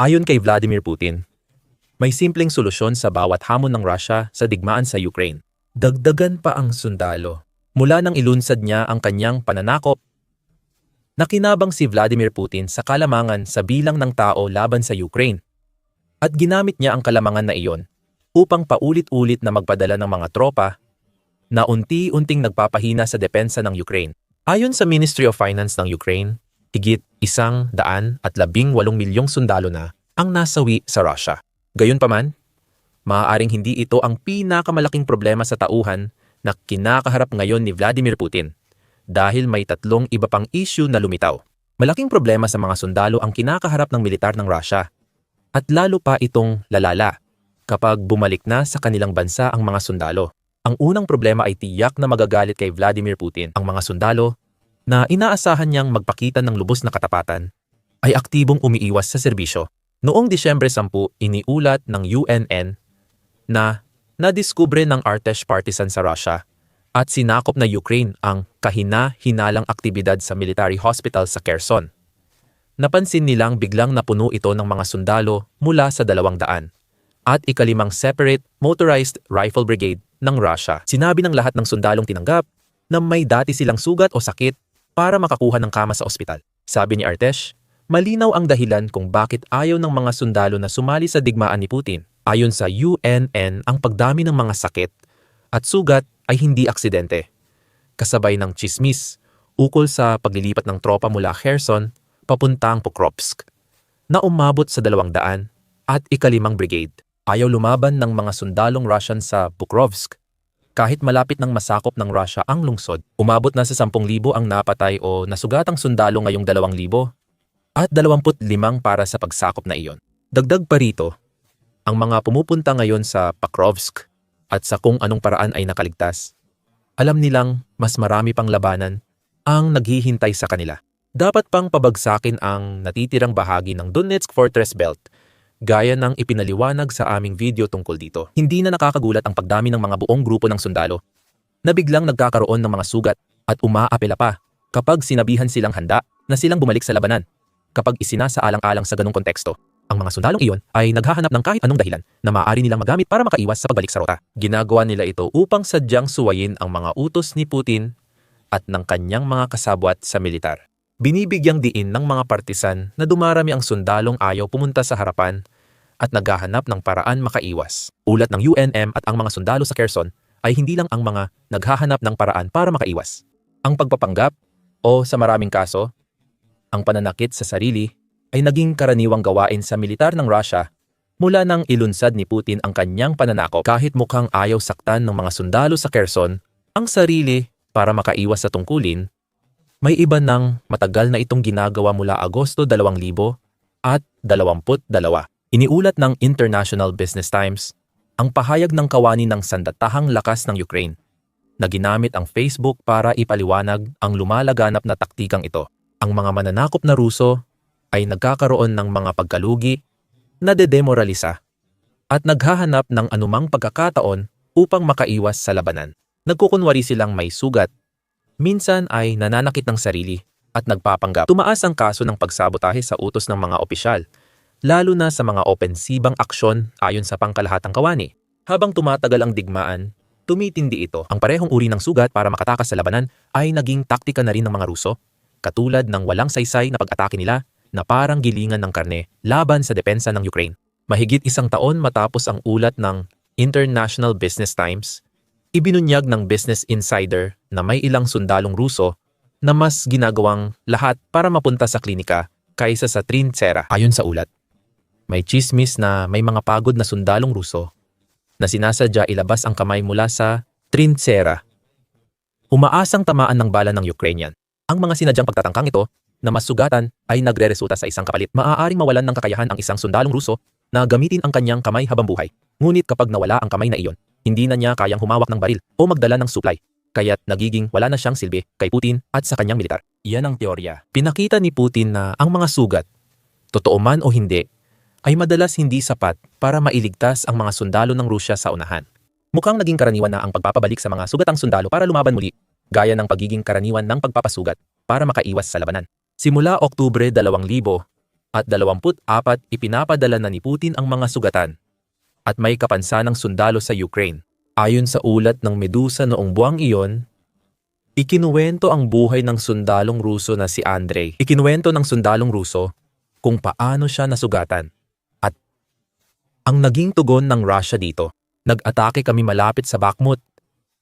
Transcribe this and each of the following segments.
Ayon kay Vladimir Putin, may simpleng solusyon sa bawat hamon ng Russia sa digmaan sa Ukraine. Dagdagan pa ang sundalo. Mula nang ilunsad niya ang kanyang pananakop, nakinabang si Vladimir Putin sa kalamangan sa bilang ng tao laban sa Ukraine. At ginamit niya ang kalamangan na iyon upang paulit-ulit na magpadala ng mga tropa na unti-unting nagpapahina sa depensa ng Ukraine. Ayon sa Ministry of Finance ng Ukraine, higit 118 milyong sundalo na ang nasawi sa Russia. Gayunpaman, maaaring hindi ito ang pinakamalaking problema sa tauhan na kinakaharap ngayon ni Vladimir Putin dahil may tatlong iba pang issue na lumitaw. Malaking problema sa mga sundalo ang kinakaharap ng militar ng Russia at lalo pa itong lalala kapag bumalik na sa kanilang bansa ang mga sundalo. Ang unang problema ay tiyak na magagalit kay Vladimir Putin ang mga sundalo na inaasahan niyang magpakita ng lubos na katapatan ay aktibong umiiwas sa serbisyo. Noong Disyembre 10, iniulat ng UNN na nadiskubre ng Artesh partisan sa Russia at sinakop na Ukraine ang kahina-hinalang aktibidad sa military hospital sa Kherson. Napansin nilang biglang napuno ito ng mga sundalo mula sa 200 at ikalimang Separate Motorized Rifle Brigade ng Russia. Sinabi ng lahat ng sundalong tinanggap na may dati silang sugat o sakit para makakuha ng kama sa ospital. Sabi ni Artesh, malinaw ang dahilan kung bakit ayaw ng mga sundalo na sumali sa digmaan ni Putin. Ayon sa UNN, ang pagdami ng mga sakit at sugat ay hindi aksidente. Kasabay ng chismis ukol sa paglilipat ng tropa mula Kherson papuntang Pokrovsk na umabot sa 200 at ikalimang brigade. Ayaw lumaban ng mga sundalong Russian sa Pokrovsk kahit malapit ng masakop ng Russia ang lungsod. Umabot na sa 10,000 ang napatay o nasugatang sundalo ngayong 2,000 at 25 para sa pagsakop na iyon. Dagdag pa rito, ang mga pumupunta ngayon sa Pokrovsk at sa kung anong paraan ay nakaligtas, alam nilang mas marami pang labanan ang naghihintay sa kanila. Dapat pang pabagsakin ang natitirang bahagi ng Donetsk Fortress Belt gaya ng ipinaliwanag sa aming video tungkol dito. Hindi na nakakagulat ang pagdami ng mga buong grupo ng sundalo na biglang nagkakaroon ng mga sugat at umaapela pa kapag sinabihan silang handa na silang bumalik sa labanan. Kapag isinasaalang-alang sa ganung konteksto, ang mga sundalong iyon ay naghahanap ng kahit anong dahilan na maaari nilang magamit para makaiwas sa pagbalik sa rota. Ginagawa nila ito upang sadyang suwayin ang mga utos ni Putin at ng kanyang mga kasabwat sa militar. Binibigyang diin ng mga partisan na dumarami ang sundalong ayaw pumunta sa harapan at naghahanap ng paraan makaiwas. Ulat ng UNM at ang mga sundalo sa Kherson ay hindi lang ang mga naghahanap ng paraan para makaiwas. Ang pagpapanggap o sa maraming kaso, ang pananakit sa sarili ay naging karaniwang gawain sa militar ng Russia mula nang ilunsad ni Putin ang kanyang pananakop. Kahit mukhang ayaw saktan ng mga sundalo sa Kherson ang sarili para makaiwas sa tungkulin, may iba nang matagal na itong ginagawa mula Agosto 2022. Iniulat ng International Business Times ang pahayag ng kawani ng sandatahang lakas ng Ukraine na ginamit ang Facebook para ipaliwanag ang lumalaganap na taktikang ito. Ang mga mananakop na Ruso ay nagkakaroon ng mga pagkalugi, nadedemoralisa, at naghahanap ng anumang pagkakataon upang makaiwas sa labanan. Nagkukunwari silang may sugat, minsan ay nananakit ng sarili at nagpapanggap. Tumaas ang kaso ng pagsabotahe sa utos ng mga opisyal, lalo na sa mga opensibang aksyon ayon sa pangkalahatang kawani. Habang tumatagal ang digmaan, tumitindi ito. Ang parehong uri ng sugat para makatakas sa labanan ay naging taktika na rin ng mga Ruso, katulad ng walang saysay na pag-atake nila na parang gilingan ng karne laban sa depensa ng Ukraine. Mahigit 1 taon matapos ang ulat ng International Business Times, ibinunyag ng Business Insider na may ilang sundalong Ruso na mas ginagawang lahat para mapunta sa klinika kaysa sa trinchera. Ayon sa ulat, may chismis na may mga pagod na sundalong Ruso na sinasadya ilabas ang kamay mula sa trinchera, umaasang tamaan ng bala ng Ukrainian. Ang mga sinadyang pagtatangkang ito na mas sugatan ay nagre-resulta sa isang kapalit. Maaaring mawalan ng kakayahan ang isang sundalong Ruso na gamitin ang kanyang kamay habang buhay. Ngunit kapag nawala ang kamay na iyon, hindi na niya kayang humawak ng baril o magdala ng supply, kaya't nagiging wala na siyang silbi kay Putin at sa kanyang militar. Iyan ang teorya. Pinakita ni Putin na ang mga sugat, totoo man o hindi, ay madalas hindi sapat para mailigtas ang mga sundalo ng Rusya sa unahan. Mukhang naging karaniwan na ang pagpapabalik sa mga sugatang sundalo para lumaban muli, gaya ng pagiging karaniwan ng pagpapasugat para makaiwas sa labanan. Simula Oktubre 2000, at 24 ipinapadala na ni Putin ang mga sugatan at may kapansanang sundalo sa Ukraine. Ayon sa ulat ng Medusa noong buwang iyon, ikinuwento ang buhay ng sundalong Ruso na si Andrei. Ikinuwento ng sundalong Ruso kung paano siya nasugatan. At ang naging tugon ng Russia dito, nag-atake kami malapit sa Bakhmut.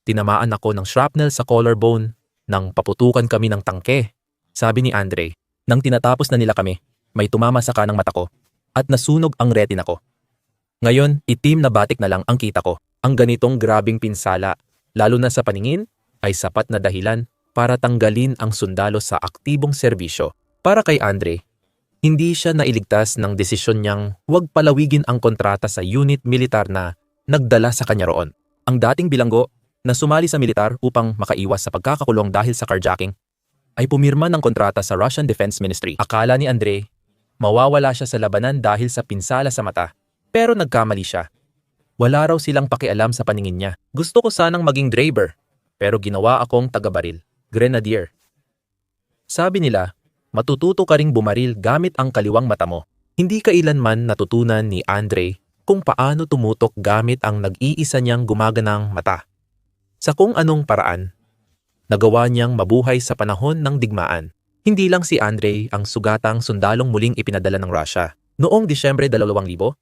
Tinamaan ako ng shrapnel sa collarbone nang paputukan kami ng tangke, sabi ni Andrei. Nang tinatapos na nila kami, may tumama sa kanang mata ko at nasunog ang retina ko. Ngayon, itim na batik na lang ang kita ko. Ang ganitong grabing pinsala, lalo na sa paningin, ay sapat na dahilan para tanggalin ang sundalo sa aktibong serbisyo. Para kay Andrei, hindi siya nailigtas ng desisyon niyang huwag palawigin ang kontrata sa unit militar na nagdala sa kanya roon. Ang dating bilanggo na sumali sa militar upang makaiwas sa pagkakakulong dahil sa carjacking ay pumirma ng kontrata sa Russian Defense Ministry. Akala ni Andrei, mawawala siya sa labanan dahil sa pinsala sa mata. Pero nagkamali siya. Wala raw silang pakialam sa paningin niya. Gusto ko sanang maging driver, pero ginawa akong taga-baril, grenadier. Sabi nila, matututo ka ring bumaril gamit ang kaliwang mata mo. Hindi kailanman natutunan ni Andrei kung paano tumutok gamit ang nag-iisa niyang gumaganang mata. Sa kung anong paraan, nagawa niyang mabuhay sa panahon ng digmaan. Hindi lang si Andrei ang sugatang sundalong muling ipinadala ng Russia. Noong Disyembre 2024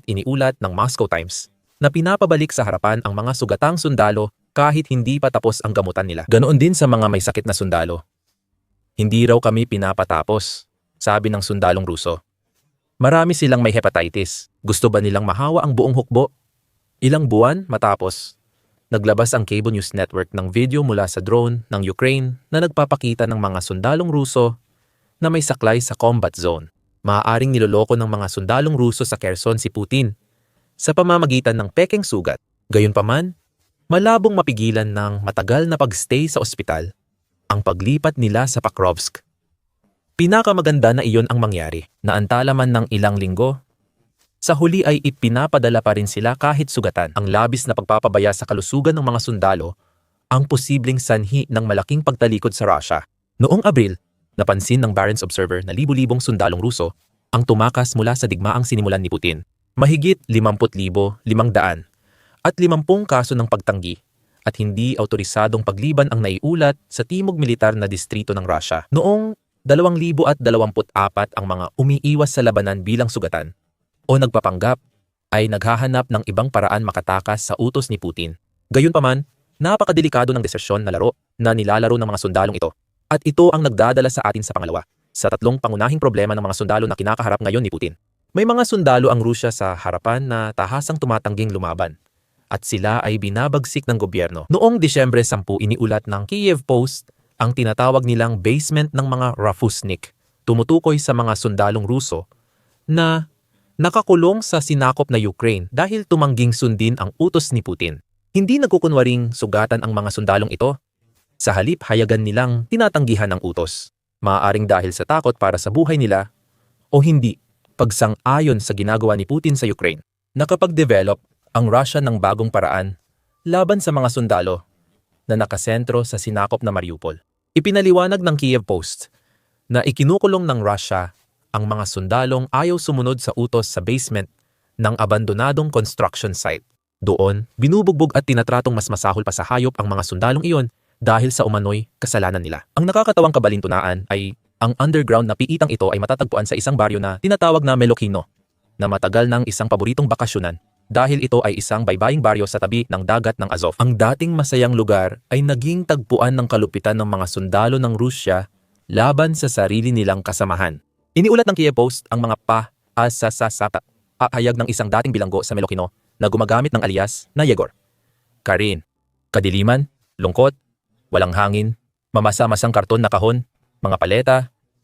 iniulat ng Moscow Times na pinapabalik sa harapan ang mga sugatang sundalo kahit hindi pa tapos ang gamutan nila. Ganoon din sa mga may sakit na sundalo. Hindi raw kami pinapatapos, sabi ng sundalong Ruso. Marami silang may hepatitis. Gusto ba nilang mahawa ang buong hukbo? Ilang buwan matapos, naglabas ang Cable News Network ng video mula sa drone ng Ukraine na nagpapakita ng mga sundalong Ruso na may saklay sa combat zone. Maaaring niloloko ng mga sundalong Ruso sa Kherson si Putin sa pamamagitan ng pekeng sugat. Gayunpaman, malabong mapigilan ng matagal na pagstay sa ospital ang paglipat nila sa Pakrovsk. Pinakamaganda na iyon ang mangyari. Naantala man ng ilang linggo, sa huli ay ipinapadala pa rin sila kahit sugatan. Ang labis na pagpapabaya sa kalusugan ng mga sundalo ang posibleng sanhi ng malaking pagtalikod sa Russia. Noong Abril, napansin ng Barents Observer na libu-libong sundalong Ruso ang tumakas mula sa digmaang sinimulan ni Putin. Mahigit 50,500 at 50 kaso ng pagtanggi at hindi autorisadong pagliban ang naiulat sa timog militar na distrito ng Russia. Noong 2024 ang mga umiiwas sa labanan bilang sugatan o nagpapanggap ay naghahanap ng ibang paraan makatakas sa utos ni Putin. Gayunpaman, napakadelikado ng desisyon na laro na nilalaro ng mga sundalong ito. At ito ang nagdadala sa atin sa pangalawa, sa tatlong pangunahing problema ng mga sundalo na kinakaharap ngayon ni Putin. May mga sundalo ang Rusya sa harapan na tahasang tumatangging lumaban. At sila ay binabagsik ng gobyerno. Noong Disyembre 10 iniulat ng Kiev Post ang tinatawag nilang basement ng mga Rafusnik. Tumutukoy sa mga sundalong Ruso na nakakulong sa sinakop na Ukraine dahil tumangging sundin ang utos ni Putin. Hindi nagkukunwaring sugatan ang mga sundalong ito. Sa halip, hayagan nilang tinatanggihan ang utos. Maaaring dahil sa takot para sa buhay nila o hindi, pagsang-ayon sa ginagawa ni Putin sa Ukraine. Nakapag-develop ang Russia ng bagong paraan laban sa mga sundalo na nakasentro sa sinakop na Mariupol. Ipinaliwanag ng Kiev Post na ikinukulong ng Russia ang mga sundalong ayaw sumunod sa utos sa basement ng abandonadong construction site. Doon, binubugbog at tinatratong mas masahol pa sa hayop ang mga sundalong iyon dahil sa umano'y kasalanan nila. Ang nakakatawang kabalintunaan ay ang underground na piitang ito ay matatagpuan sa isang baryo na tinatawag na Melokino, na matagal ng isang paboritong bakasyonan dahil ito ay isang baybaying baryo sa tabi ng dagat ng Azov. Ang dating masayang lugar ay naging tagpuan ng kalupitan ng mga sundalo ng Rusya laban sa sarili nilang kasamahan. Iniulat ng Kiev Post ang mga pahayag ng isang dating bilanggo sa Melokino na gumagamit ng alias na Yegor. Karin, kadiliman, lungkot, walang hangin, mamasa-masang karton na kahon, mga paleta,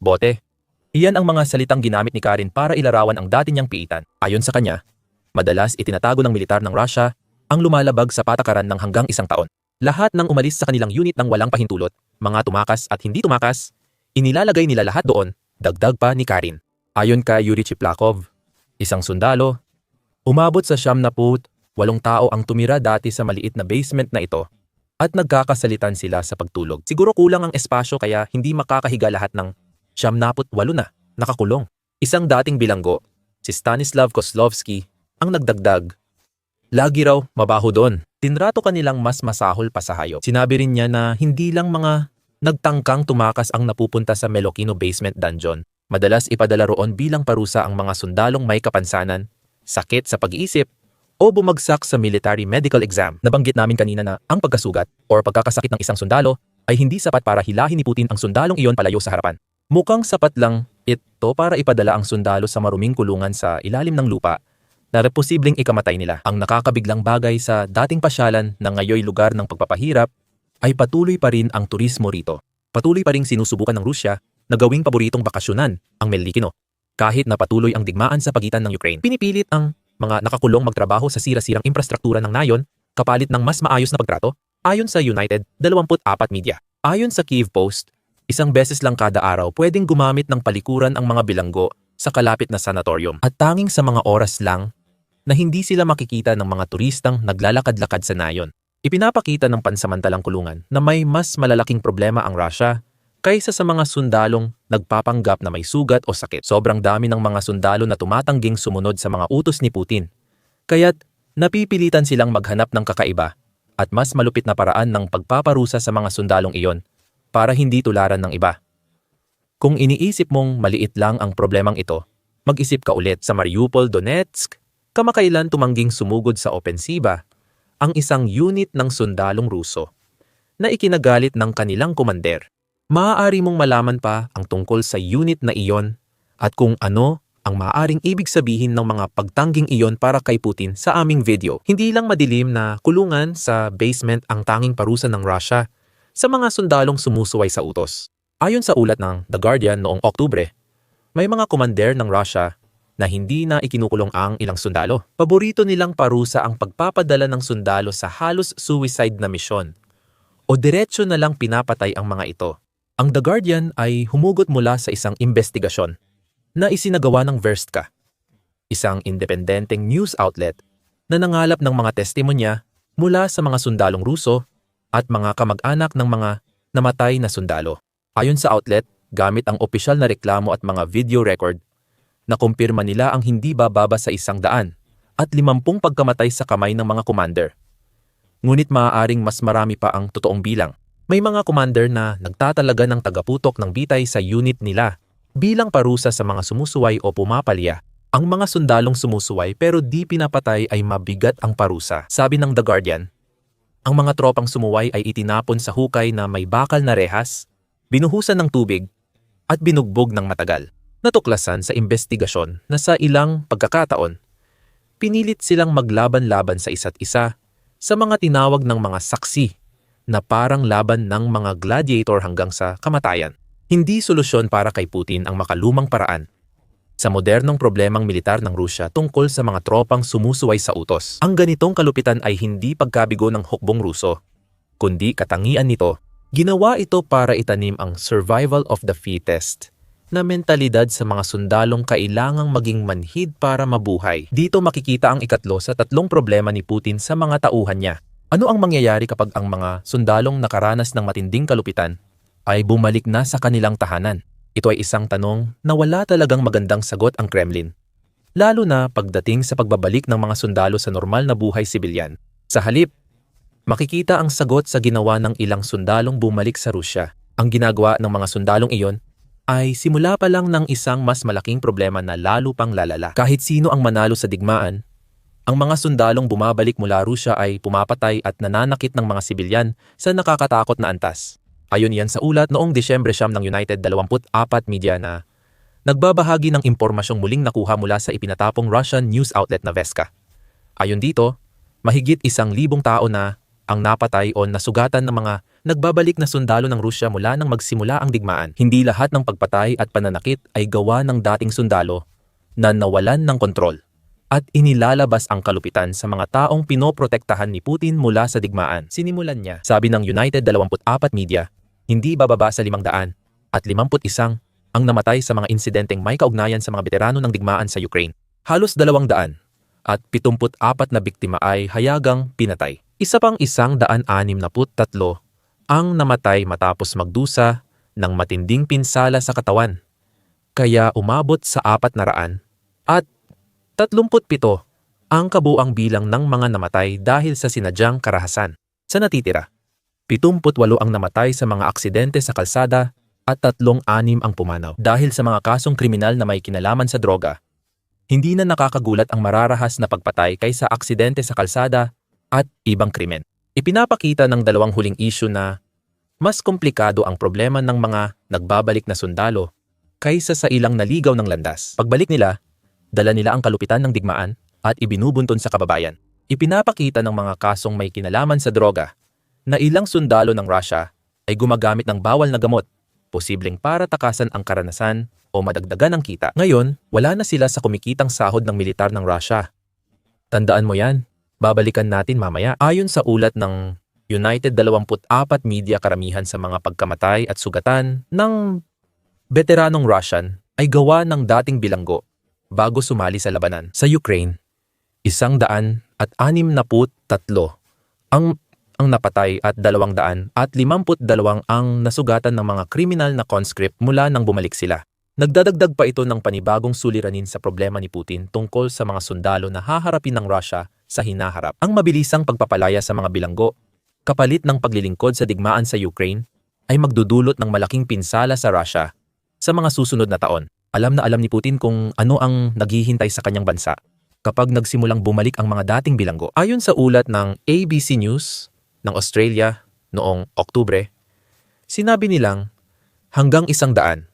bote. Iyan ang mga salitang ginamit ni Karin para ilarawan ang dati niyang piitan. Ayon sa kanya, madalas itinatago ng militar ng Russia ang lumalabag sa patakaran ng hanggang 1 taon. Lahat ng umalis sa kanilang unit ng walang pahintulot, mga tumakas at hindi tumakas, inilalagay nila lahat doon. Dagdag pa ni Karin. Ayon kay Yuri Chiplakov, isang sundalo, umabot sa 78 tao ang tumira dati sa maliit na basement na ito at nagkakasalitan sila sa pagtulog. Siguro kulang ang espasyo kaya hindi makakahiga lahat ng 78 na. nakakulong. Isang dating bilanggo, si Stanislav Kozlovsky, ang nagdagdag. Lagi raw mabaho doon. Tinrato kanilang mas masahol pa sa hayop. Sinabi rin niya na hindi lang mga nagtangkang tumakas ang napupunta sa Melokino Basement Dungeon. Madalas ipadala roon bilang parusa ang mga sundalong may kapansanan, sakit sa pag-iisip, o bumagsak sa military medical exam. Nabanggit namin kanina na ang pagkasugat o pagkakasakit ng isang sundalo ay hindi sapat para hilahin ni Putin ang sundalong iyon palayo sa harapan. Mukhang sapat lang ito para ipadala ang sundalo sa maruming kulungan sa ilalim ng lupa na posibleng ikamatay nila. Ang nakakabiglang bagay sa dating pasyalan na ngayoy lugar ng pagpapahirap ay patuloy pa rin ang turismo rito. Patuloy pa rin sinusubukan ng Rusya na gawing paboritong bakasyonan ang Melnikino. Kahit na patuloy ang digmaan sa pagitan ng Ukraine, pinipilit ang mga nakakulong magtrabaho sa sira-sirang infrastruktura ng nayon kapalit ng mas maayos na pagtrato, ayon sa United 24 Media. Ayon sa Kyiv Post, isang beses lang kada araw pwedeng gumamit ng palikuran ang mga bilanggo sa kalapit na sanatorium at tanging sa mga oras lang na hindi sila makikita ng mga turistang naglalakad-lakad sa nayon. Ipinapakita ng pansamantalang kulungan na may mas malalaking problema ang Russia kaysa sa mga sundalong nagpapanggap na may sugat o sakit. Sobrang dami ng mga sundalo na tumatangging sumunod sa mga utos ni Putin. Kaya't napipilitan silang maghanap ng kakaiba at mas malupit na paraan ng pagpaparusa sa mga sundalong iyon para hindi tularan ng iba. Kung iniisip mong maliit lang ang problemang ito, mag-isip ka ulit sa Mariupol, Donetsk, kamakailan tumangging sumugod sa opensiba ang isang unit ng sundalong Ruso na ikinagalit ng kanilang komander. Maaari mong malaman pa ang tungkol sa unit na iyon at kung ano ang maaaring ibig sabihin ng mga pagtangging iyon para kay Putin sa aming video. Hindi lang madilim na kulungan sa basement ang tanging parusa ng Russia sa mga sundalong sumusuway sa utos. Ayon sa ulat ng The Guardian noong Oktubre, may mga komander ng Russia na hindi na ikinukulong ang ilang sundalo. Paborito nilang parusa ang pagpapadala ng sundalo sa halos suicide na misyon o diretsyo na lang pinapatay ang mga ito. Ang The Guardian ay humugot mula sa isang investigasyon na isinagawa ng Verstka, isang independenteng news outlet na nangalap ng mga testimonya mula sa mga sundalong Ruso at mga kamag-anak ng mga namatay na sundalo. Ayon sa outlet, gamit ang opisyal na reklamo at mga video record, nakumpirma nila ang hindi bababa sa 100 at 50 pagkamatay sa kamay ng mga commander. Ngunit maaaring mas marami pa ang totoong bilang. May mga commander na nagtatalaga ng tagaputok ng bitay sa unit nila bilang parusa sa mga sumusuway o pumapalya. Ang mga sundalong sumusuway pero di pinapatay ay mabigat ang parusa. Sabi ng The Guardian, ang mga tropang sumuway ay itinapon sa hukay na may bakal na rehas, binuhusan ng tubig, at binugbog ng matagal. Natuklasan sa investigasyon na sa ilang pagkakataon, pinilit silang maglaban-laban sa isa't isa sa mga tinawag ng mga saksi na parang laban ng mga gladiator hanggang sa kamatayan. Hindi solusyon para kay Putin ang makalumang paraan sa modernong problemang militar ng Rusya tungkol sa mga tropang sumusuway sa utos. Ang ganitong kalupitan ay hindi pagkabigo ng hukbong Ruso, kundi katangian nito. Ginawa ito para itanim ang survival of the fittest na mentalidad sa mga sundalong kailangang maging manhid para mabuhay. Dito makikita ang ikatlo sa tatlong problema ni Putin sa mga tauhan niya. Ano ang mangyayari kapag ang mga sundalong nakaranas ng matinding kalupitan ay bumalik na sa kanilang tahanan? Ito ay isang tanong na wala talagang magandang sagot ang Kremlin, lalo na pagdating sa pagbabalik ng mga sundalo sa normal na buhay sibilyan. Sa halip, makikita ang sagot sa ginawa ng ilang sundalong bumalik sa Rusya. Ang ginagawa ng mga sundalong iyon ay simula pa lang ng isang mas malaking problema na lalo pang lalala. Kahit sino ang manalo sa digmaan, ang mga sundalong bumabalik mula Rusya ay pumapatay at nananakit ng mga sibilyan sa nakakatakot na antas. Ayon yan sa ulat noong Disyembre 9 ng United 24 Media na nagbabahagi ng impormasyong muling nakuha mula sa ipinatapong Russian news outlet na Veska. Ayon dito, mahigit 1,000 tao na ang napatay o nasugatan ng mga nagbabalik na sundalo ng Rusya mula nang magsimula ang digmaan. Hindi lahat ng pagpatay at pananakit ay gawa ng dating sundalo na nawalan ng kontrol at inilalabas ang kalupitan sa mga taong pinoprotektahan ni Putin mula sa digmaan. Sinimulan niya, sabi ng United 24 Media, hindi bababa sa 500 at 51 ang namatay sa mga insidenteng may kaugnayan sa mga veterano ng digmaan sa Ukraine. Halos 200 at 74 na biktima ay hayagang pinatay. Isa pang 163 ang namatay matapos magdusa ng matinding pinsala sa katawan kaya umabot sa 400 at 37 ang kabuang bilang ng mga namatay dahil sa sinadyang karahasan. Sa natitira, 78 ang namatay sa mga aksidente sa kalsada at 36 ang pumanaw. Dahil sa mga kasong kriminal na may kinalaman sa droga, hindi na nakakagulat ang mararahas na pagpatay kaysa aksidente sa kalsada at ibang krimen. Ipinapakita ng dalawang huling issue na mas komplikado ang problema ng mga nagbabalik na sundalo kaysa sa ilang naligaw ng landas. Pagbalik nila, dala nila ang kalupitan ng digmaan at ibinubunton sa kababayan. Ipinapakita ng mga kasong may kinalaman sa droga na ilang sundalo ng Russia ay gumagamit ng bawal na gamot, posibleng para takasan ang karanasan o madagdagan ang kita. Ngayon, wala na sila sa kumikitang sahod ng militar ng Russia. Tandaan mo yan, babalikan natin mamaya. Ayon sa ulat ng United 24 media, karamihan sa mga pagkamatay at sugatan ng veteranong Russian ay gawa ng dating bilanggo bago sumali sa labanan. Sa Ukraine, 163 ang napatay at 252 ang nasugatan ng mga kriminal na conscript mula nang bumalik sila. Nagdadagdag pa ito ng panibagong suliranin sa problema ni Putin tungkol sa mga sundalo na haharapin ng Russia sa hinaharap. Ang mabilisang pagpapalaya sa mga bilanggo, kapalit ng paglilingkod sa digmaan sa Ukraine, ay magdudulot ng malaking pinsala sa Russia sa mga susunod na taon. Alam na alam ni Putin kung ano ang naghihintay sa kanyang bansa kapag nagsimulang bumalik ang mga dating bilanggo. Ayon sa ulat ng ABC News ng Australia noong Oktubre, sinabi nilang hanggang 180,000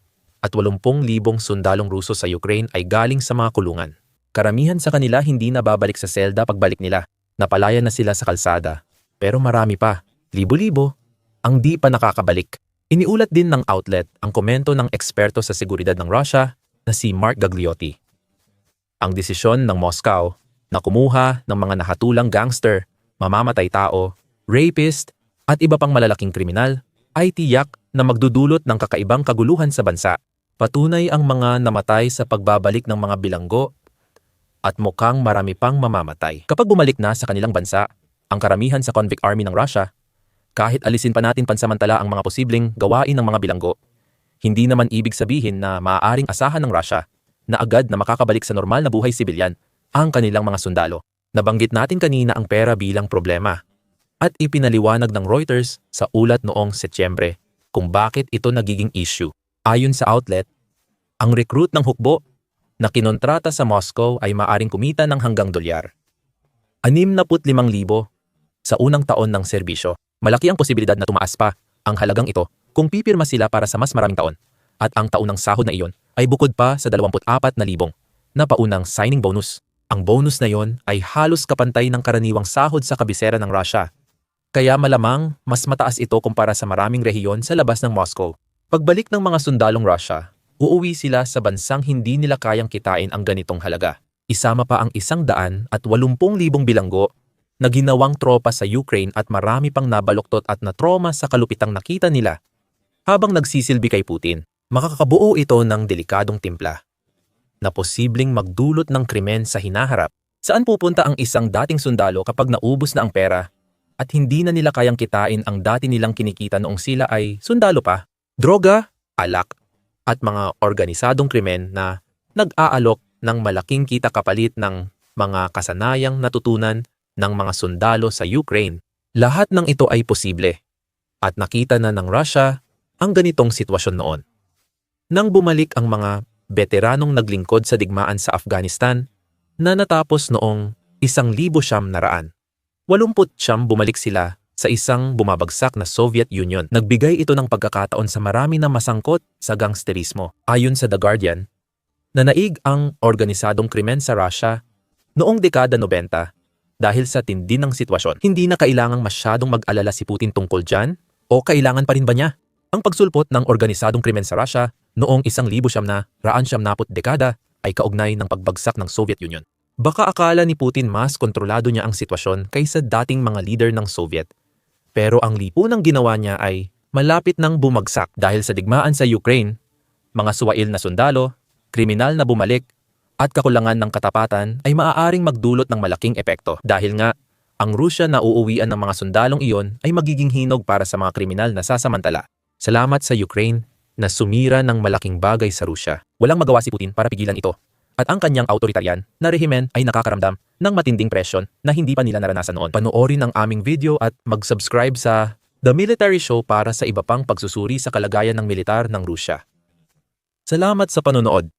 sundalong Ruso sa Ukraine ay galing sa mga kulungan. Karamihan sa kanila hindi na babalik sa selda pagbalik nila. Napalaya na sila sa kalsada. Pero marami pa, libo-libo, ang di pa nakakabalik. Iniulat din ng outlet ang komento ng eksperto sa seguridad ng Russia na si Mark Gagliotti. Ang desisyon ng Moscow na kumuha ng mga nahatulang gangster, mamamatay tao, rapist at iba pang malalaking kriminal ay tiyak na magdudulot ng kakaibang kaguluhan sa bansa. Patunay ang mga namatay sa pagbabalik ng mga bilanggo at mukhang marami pang mamamatay. Kapag bumalik na sa kanilang bansa, ang karamihan sa convict army ng Russia, kahit alisin pa natin pansamantala ang mga posibleng gawain ng mga bilanggo, hindi naman ibig sabihin na maaaring asahan ng Russia na agad na makakabalik sa normal na buhay sibilyan ang kanilang mga sundalo. Nabanggit natin kanina ang pera bilang problema at ipinaliwanag ng Reuters sa ulat noong Setyembre kung bakit ito nagiging issue. Ayon sa outlet, ang recruit ng hukbo na kinontrata sa Moscow ay maaring kumita ng hanggang $65,000 sa unang taon ng serbisyo. Malaki ang posibilidad na tumaas pa ang halagang ito kung pipirma sila para sa mas maraming taon at ang taunang sahod na iyon ay bukod pa sa 24,000 na paunang signing bonus. Ang bonus na iyon ay halos kapantay ng karaniwang sahod sa kabisera ng Russia. Kaya malamang mas mataas ito kumpara sa maraming rehiyon sa labas ng Moscow. Pagbalik ng mga sundalong Russia, uuwi sila sa bansang hindi nila kayang kitain ang ganitong halaga. Isama pa ang 180,000 bilanggo na ginawang tropa sa Ukraine at marami pang nabaluktot at natroma sa kalupitang nakita nila habang nagsisilbi kay Putin. Makakabuo ito ng delikadong timpla na posibleng magdulot ng krimen sa hinaharap. Saan pupunta ang isang dating sundalo kapag naubos na ang pera at hindi na nila kayang kitain ang dati nilang kinikita noong sila ay sundalo pa? Droga, alak, at mga organisadong krimen na nag-aalok ng malaking kita kapalit ng mga kasanayang natutunan ng mga sundalo sa Ukraine. Lahat ng ito ay posible at nakita na ng Russia ang ganitong sitwasyon noon. Nang bumalik ang mga veteranong naglingkod sa digmaan sa Afghanistan na natapos noong 1989, bumalik sila sa isang bumabagsak na Soviet Union. Nagbigay ito ng pagkakataon sa marami na masangkot sa gangsterismo. Ayon sa The Guardian, nanaig ang organisadong krimen sa Russia noong dekada 90 dahil sa tindi ng sitwasyon. Hindi na kailangang masyadong mag-alala si Putin tungkol dyan o kailangan pa rin ba niya? Ang pagsulpot ng organisadong krimen sa Russia noong 1990 dekada ay kaugnay ng pagbagsak ng Soviet Union. Baka akala ni Putin mas kontrolado niya ang sitwasyon kaysa dating mga leader ng Soviet. Pero ang lipunang ginawa niya ay malapit nang bumagsak dahil sa digmaan sa Ukraine, mga suwail na sundalo, kriminal na bumalik, at kakulangan ng katapatan ay maaaring magdulot ng malaking epekto. Dahil nga, ang Rusya na uuwian ng mga sundalong iyon ay magiging hinog para sa mga kriminal na sasamantala. Salamat sa Ukraine, na sumira ng malaking bagay sa Rusya. Walang magawa si Putin para pigilan ito. At ang kanyang autoritaryan na rehimen ay nakakaramdam ng matinding presyon na hindi pa nila naranasan noon. Panoorin ang aming video at mag-subscribe sa The Military Show para sa iba pang pagsusuri sa kalagayan ng militar ng Rusya. Salamat sa panonood.